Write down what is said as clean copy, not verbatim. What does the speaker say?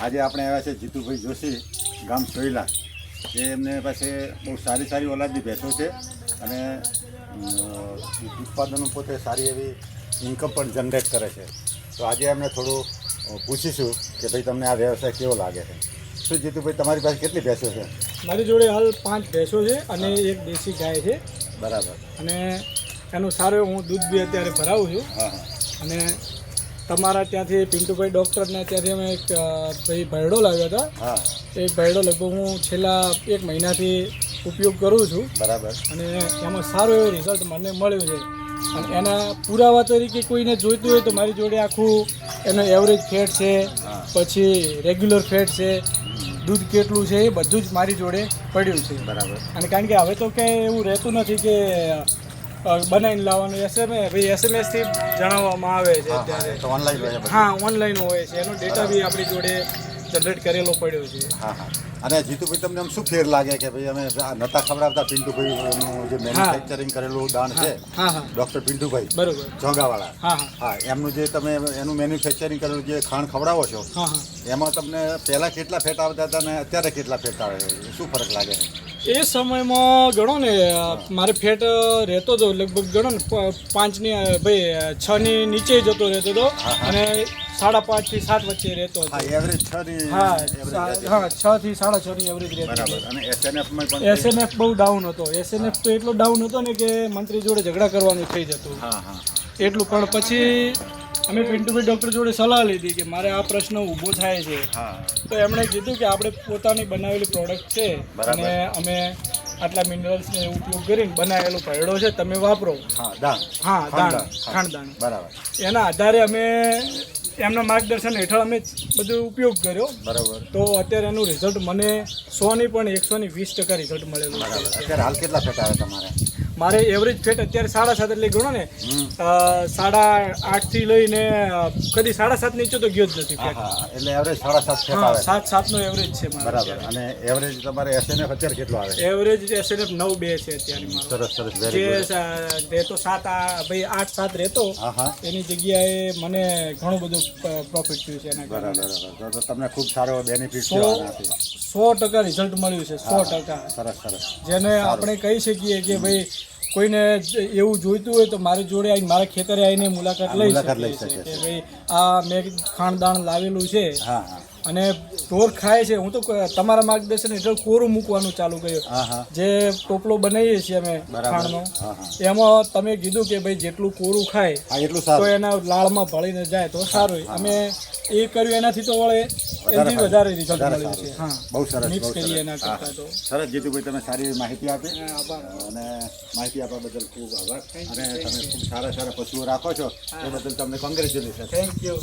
આજે આપણે આવ્યા છે જીતુભાઈ જોશી, ગામ સોયલા. એ એમને પાસે બહુ સારી સારી ઓલાદની ભેંસો છે અને ઉત્પાદનો પોતે સારી એવી ઇન્કમ પણ જનરેટ કરે છે. તો આજે એમને થોડું પૂછીશું કે ભાઈ તમને આ વ્યવસાય કેવો લાગે છે. શું જીતુભાઈ, તમારી પાસે કેટલી ભેંસો છે? મારી જોડે હાલ 5 ભેંસો છે અને એક દેશી ગાય છે. બરાબર. અને એનું સારું એવું હું દૂધ બી અત્યારે ભરાવું છું. હા હા. અને તમારા ત્યાંથી પિન્ટુભાઈ ડૉક્ટરને ત્યાંથી અમે એક ભાઈ ભરડો લાવ્યા હતા. હા. એ ભરડો લગભગ હું છેલ્લા 1 મહિનાથી ઉપયોગ કરું છું. બરાબર. અને એમાં સારું એવું રિઝલ્ટ મને મળ્યું છે. અને એના પુરાવા તરીકે કોઈને જોઈતું હોય તો મારી જોડે આખું એનો એવરેજ ફેટ છે, પછી રેગ્યુલર ફેટ છે, દૂધ કેટલું છે, એ બધું જ મારી જોડે પડ્યું છે. બરાબર. અને કારણ કે હવે તો કંઈ એવું રહેતું નથી કે બનાવીને લાવવાનું. એસએમએસથી જણાવવામાં આવે છે અત્યારે. તો ઓનલાઈન હોય છે? હા, ઓનલાઈન હોય છે. એનો ડેટા બી આપણી જોડે જનરેટ કરેલો પડ્યો છે. હા હા. અને જીતુભાઈ, તમને આમ શું ફેર લાગે કે ભાઈ અમે નતા ખવડાવતા પિન્ટુભાઈનું જે મેન્યુફેક્ચરિંગ કરેલું દાણ છે, હા હા, ડૉક્ટર પિન્ટુભાઈ બરોબર, જોગાવાળા, હા હા હા, એમનું જે તમે એનું મેન્યુફેક્ચરિંગ કરેલું જે ખાંડ ખવડાવો છો, હા હા, એમાં તમને પહેલાં કેટલા ફેટ આવતા હતા અને અત્યારે કેટલા ફેટ આવે છે? શું ફરક લાગે છે? એ સમયમાં ગણો ને મારે ફેટ રહેતો હતો લગભગ ગણો ને 6ની નીચે જતો રહેતો હતો અને 5.5 થી 7 વચ્ચે રહેતો હતો. હા, એવરેજ 6 ની. હા હા, 6 થી 6.5 ની એવરેજ રહેતો. બરાબર. અને એસએનએફમાં પણ એસએનએફ બહુ ડાઉન હતો. એસએનએફ તો એટલો ડાઉન હતો ને કે મંત્રી જોડે ઝઘડા કરવાનું થઈ જતું. હા હા એટલું. પણ પછી અમે પિન્ટુભાઈ ડૉક્ટર જોડે સલાહ લીધી કે મારે આ પ્રશ્ન ઊભો થાય છે. હા. તો એમણે કીધું કે આપણે પોતાની બનાવેલી પ્રોડક્ટ છે અને અમે આટલા મિનરલ્સનો ઉપયોગ કરીને બનાવેલો ભરડો છે, તમે વાપરો. હા, દાણ. હા, ખાંડ. બરાબર. એના આધારે અમે એમના માર્ગદર્શન હેઠળ અમે બધું ઉપયોગ કર્યો. બરાબર. તો અત્યારે એનું રિઝલ્ટ મને 100ની પણ 120% રિઝલ્ટ મળેલું છે. બરાબર. અત્યારે હાલ કેટલા ફેટ આવે તમારે? મારે એવરેજ ફેટ અત્યારે 7.5 એટલે ગણો ને 8.5 થી લઈને કદી 7.5 નીચે તો ગયો જ નથી ફેટ. હા, એટલે એવરેજ 7.5 ફેટ આવે. 7.5 નો એવરેજ છે મારો. બરાબર. અને એવરેજ તમારે એસએનએફ અત્યારે કેટલો આવે? એવરેજ એસએનએફ 9.2 છે અત્યારે મારો. સરસ સરસ, વેરી ગુડ. જે રહેતો 8-7 રહેતો, હા હા. એની જગ્યાએ મને ઘણું બધું પ્રોફિટ થયું છે એના કારણે. બરાબર. તો તમને ખૂબ સારો બેનિફિટ છે આનાથી. 100% રિઝલ્ટ મળ્યું છે. 100%. સરસ સરસ. જેને આપણે કહી શકીએ કે ભાઈ કોઈને એવું જોઈતું હોય તો મારી જોડે આવીને મારા ખેતરે આવીને મુલાકાત લઈ શકે કે ભાઈ આ મેં ખાણદાણ લાવેલું છે. હા હા. અને ઢોર ખાય છે. હું તો તમારા માર્ગદર્શન હેઠળ કોરું મૂકવાનું ચાલુ કર્યું. હા હા. જે ટોપલો બનાવીએ છીએ અમે ખાણનો, હા હા. એમાં તમે કીધું કે ભાઈ જેટલું કોરું ખાય એટલું તો સારું. એના લાળમાં ભળીને જાય તો સારું. અમે એ કર્યું એનાથી તો વળે એનાથી વધારે રિઝલ્ટ મળ્યું છે. હા, બહુ સરસ. મિક્સ કરીએ એના કરતાં તો. સરસ જીતુભાઈ, તમે સારી એવી માહિતી આપી આભાર. અને માહિતી આપવા બદલ ખૂબ આભાર. અને તમે ખૂબ સારા સારા પશુઓ રાખો છો એ બદલ તમને કોંગ્રેચ્યુલેશન. Thank you.